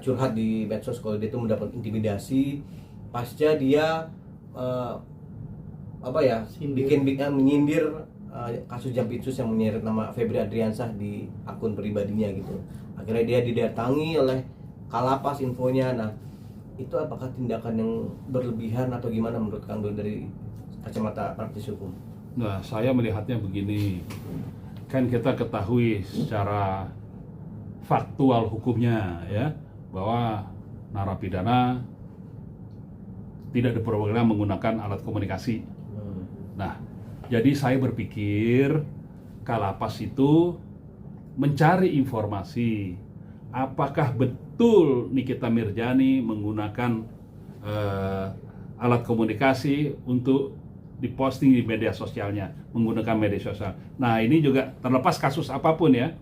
curhat di medsos kalau dia itu mendapat intimidasi pasca dia menyindir kasus Jampitsus yang menyeret nama Febri Adriansyah di akun pribadinya gitu. Akhirnya dia didatangi oleh Kalapas infonya. Nah, itu apakah tindakan yang berlebihan atau gimana menurut Kang Doni dari kacamata praktisi hukum? Nah, saya melihatnya begini. Kan kita ketahui secara faktual hukumnya ya, bahwa narapidana tidak diperbolehkan menggunakan alat komunikasi. Nah, jadi saya berpikir Kalapas itu mencari informasi apakah betul Nikita Mirzani menggunakan alat komunikasi untuk diposting di media sosialnya, menggunakan media sosial. Nah, ini juga terlepas kasus apapun ya,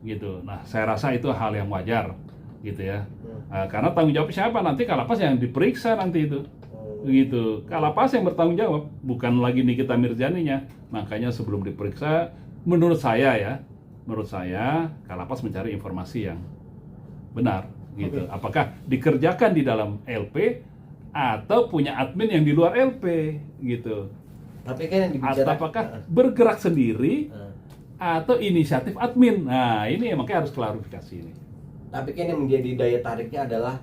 gitu. Nah, saya rasa itu hal yang wajar, gitu ya. Karena tanggung jawab siapa nanti? Kalapas yang diperiksa nanti itu, gitu. Kalapas yang bertanggung jawab, bukan lagi Nikita Mirzaninya. Makanya sebelum diperiksa, menurut saya Kalapas mencari informasi yang benar, gitu. Apakah dikerjakan di dalam LP atau punya admin yang di luar LP, gitu. Tapi kan yang dibicarakan, apakah bergerak sendiri atau inisiatif admin? Nah, ini makanya harus klarifikasi ini. Tapi kan yang menjadi daya tariknya adalah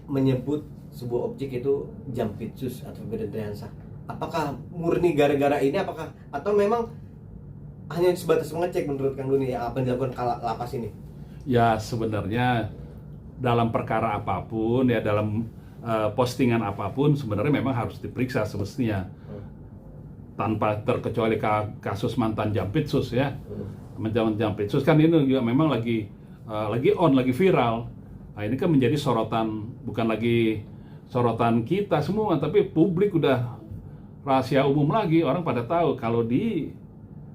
menyebut sebuah objek itu Jampitsus atau Febri Adriansyah. Apakah murni gara-gara ini? Apakah atau memang hanya sebatas mengecek menurut Kang Doni apa yang dilakukan Lapas ini? Ya, sebenarnya dalam perkara apapun ya, dalam postingan apapun sebenarnya memang harus diperiksa semestinya. Tanpa terkecuali kasus mantan Jampitsus ya. Mantan Jampitsus kan ini juga memang lagi viral. Nah, ini kan menjadi sorotan, bukan lagi sorotan kita semua, tapi publik udah rahasia umum lagi. Orang pada tahu kalau di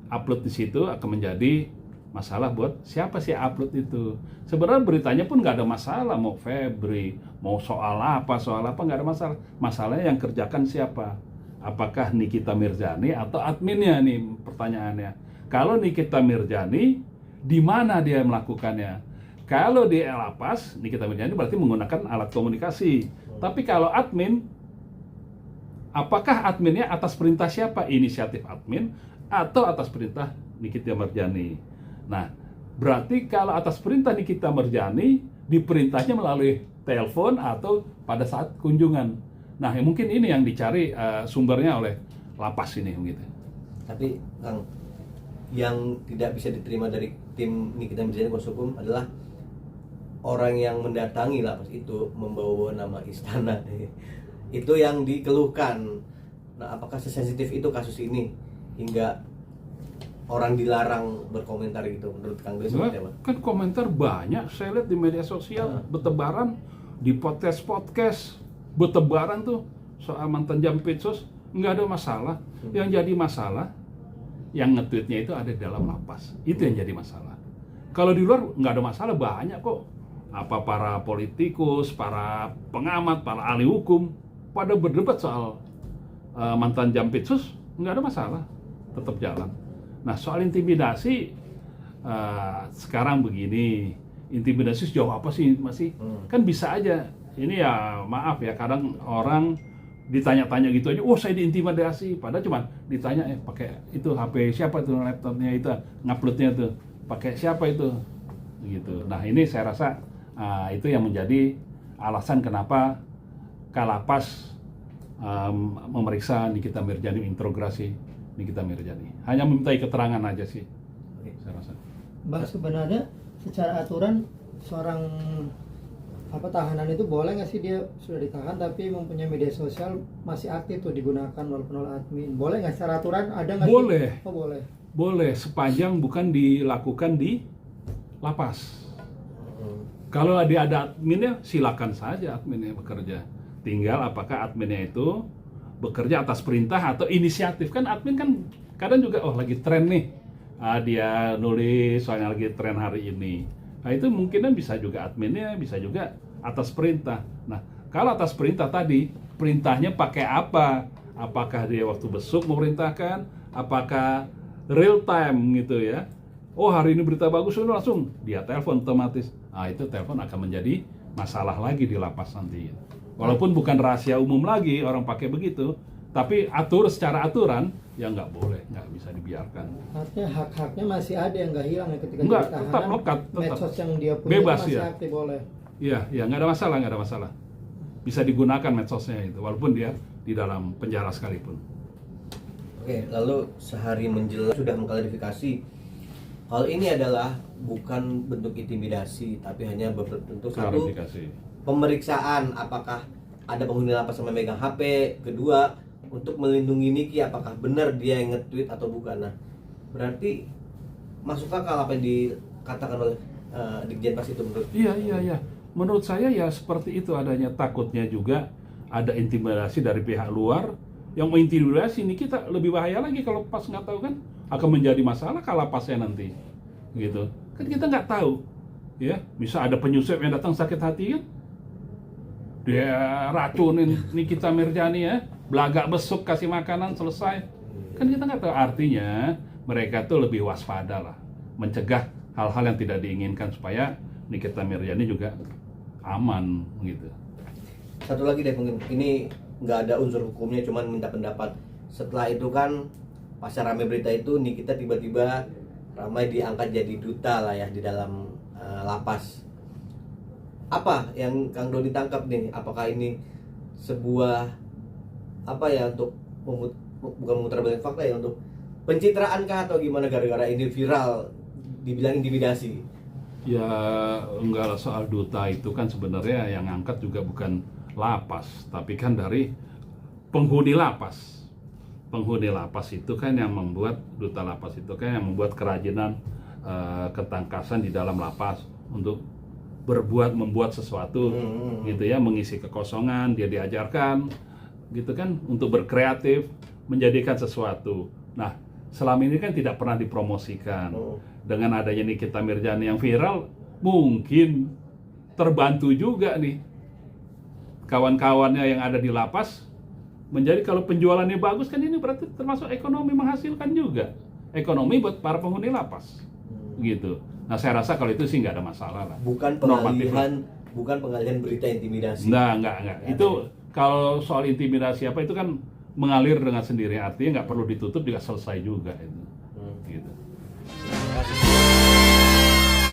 upload di situ akan menjadi masalah buat siapa sih upload itu. Sebenarnya beritanya pun nggak ada masalah, mau Febri, mau soal apa nggak ada masalah. Masalahnya yang kerjakan siapa? Apakah Nikita Mirzani atau adminnya nih pertanyaannya. Kalau Nikita Mirzani, di mana dia melakukannya? Kalau di Lapas, Nikita Mirzani berarti menggunakan alat komunikasi. Tapi kalau admin, apakah adminnya atas perintah siapa? Inisiatif admin atau atas perintah Nikita Mirzani? Nah, berarti kalau atas perintah Nikita Mirzani, diperintahnya melalui telepon atau pada saat kunjungan. Nah, mungkin ini yang dicari sumbernya oleh Lapas ini, begitu. Tapi Kang, yang tidak bisa diterima dari tim Nikita Mirzani kuasa hukum adalah orang yang mendatangi Lapas itu membawa nama istana. Itu yang dikeluhkan. Nah, apakah sesensitif itu kasus ini hingga orang dilarang berkomentar gitu menurut Kang Doni seperti apa? Kan komentar banyak saya lihat di media sosial, bertebaran di podcast bertebaran tuh soal mantan Jampitsus, nggak ada masalah. Yang jadi masalah yang nge-tweetnya itu ada di dalam Lapas, itu yang jadi masalah. Kalau di luar nggak ada masalah, banyak kok. Apa para politikus, para pengamat, para ahli hukum pada berdebat soal mantan Jampitsus, nggak ada masalah, tetap jalan. Nah, soal intimidasi sekarang begini, intimidasi sejauh apa sih masih? Kan bisa aja. Ini ya maaf ya, kadang orang ditanya-tanya gitu aja, oh saya diintimidasi, padahal cuma ditanya pakai itu HP siapa tuh, laptopnya itu nguploadnya tuh pakai siapa itu, gitu. Nah, ini saya rasa itu yang menjadi alasan kenapa Kalapas memeriksa Nikita Mirzani, interogasi Nikita Mirzani, hanya memintai keterangan aja sih. Saya rasa. Bang, sebenarnya secara aturan seorang tahanan itu boleh nggak sih, dia sudah ditahan tapi mempunyai media sosial masih aktif tuh digunakan walaupun oleh admin, boleh nggak secara aturan? Ada nggak? Boleh. Oh, boleh sepanjang bukan dilakukan di Lapas. Kalau dia ada adminnya, silakan saja adminnya bekerja. Tinggal apakah adminnya itu bekerja atas perintah atau inisiatif. Kan admin kan kadang juga lagi tren nih, dia nulis soalnya lagi tren hari ini. Nah, itu mungkinan bisa juga adminnya, bisa juga atas perintah. Nah, kalau atas perintah tadi, perintahnya pakai apa? Apakah dia waktu besuk memerintahkan? Apakah real time gitu ya? Oh, hari ini berita bagus, langsung dia telepon otomatis. Nah, itu telepon akan menjadi masalah lagi di lapas nanti. Walaupun bukan rahasia umum lagi orang pakai begitu, tapi secara aturan ya nggak boleh, nggak bisa dibiarkan. Artinya hak-haknya masih ada yang nggak hilang ya ketika Nggak, jadi tahanan. tetap lekat, tetap. Medsos yang dia punya Bebas, itu masih ya. aktif boleh. Iya, ya nggak ada masalah, nggak ada masalah. Bisa digunakan medsosnya itu, walaupun dia di dalam penjara sekalipun. Oke, lalu sehari menjelang sudah mengklarifikasi hal ini adalah bukan bentuk intimidasi, tapi hanya berbentuk satu Klarifikasi. pemeriksaan apakah ada penghuni lapas yang memegang HP, kedua untuk melindungi Niki apakah benar dia yang nge-tweet atau bukan. Nah, berarti masuk akal apa yang dikatakan oleh Ditjen Pas itu menurut? Iya. Menurut saya ya seperti itu adanya, takutnya juga ada intimidasi dari pihak luar yang mengintimidasi ini. Kita lebih bahaya lagi kalau pas nggak tahu kan, akan menjadi masalah kalau pasnya nanti gitu kan, kita nggak tahu ya, bisa ada penyusup yang datang sakit hati kan, dia racunin Nikita Mirzani ya, belagak besuk kasih makanan selesai kan, kita nggak tahu. Artinya mereka tuh lebih waspada lah, mencegah hal-hal yang tidak diinginkan supaya Nikita Mirzani juga aman gitu. Satu lagi deh, mungkin ini nggak ada unsur hukumnya, cuman minta pendapat. Setelah itu kan pasca rame berita itu, Nikita tiba-tiba ramai diangkat jadi duta lah ya di dalam lapas. Apa yang Kang Doni tangkap nih? Apakah ini sebuah apa ya, untuk bukan memutarbalikkan fakta ya, untuk pencitraan kah atau gimana gara-gara ini viral dibilang intimidasi? Ya enggak lah, soal duta itu kan sebenarnya yang angkat juga bukan lapas, tapi kan dari penghuni lapas. Penghuni lapas itu kan yang membuat, duta lapas itu kan yang membuat kerajinan ketangkasan di dalam lapas untuk membuat sesuatu gitu ya, mengisi kekosongan, dia diajarkan gitu kan untuk berkreatif, menjadikan sesuatu. Nah, selama ini kan tidak pernah dipromosikan. Dengan adanya Nikita Mirzani yang viral, mungkin terbantu juga nih kawan-kawannya yang ada di lapas. Menjadi kalau penjualannya bagus kan, ini berarti termasuk ekonomi, menghasilkan juga ekonomi buat para penghuni lapas gitu. Nah, saya rasa kalau itu sih nggak ada masalah lah. Bukan pengalihan berita intimidasi. Enggak. Itu kalau soal intimidasi apa itu kan mengalir dengan sendiri, artinya nggak perlu ditutup juga selesai juga itu. Gitu. Terima kasih.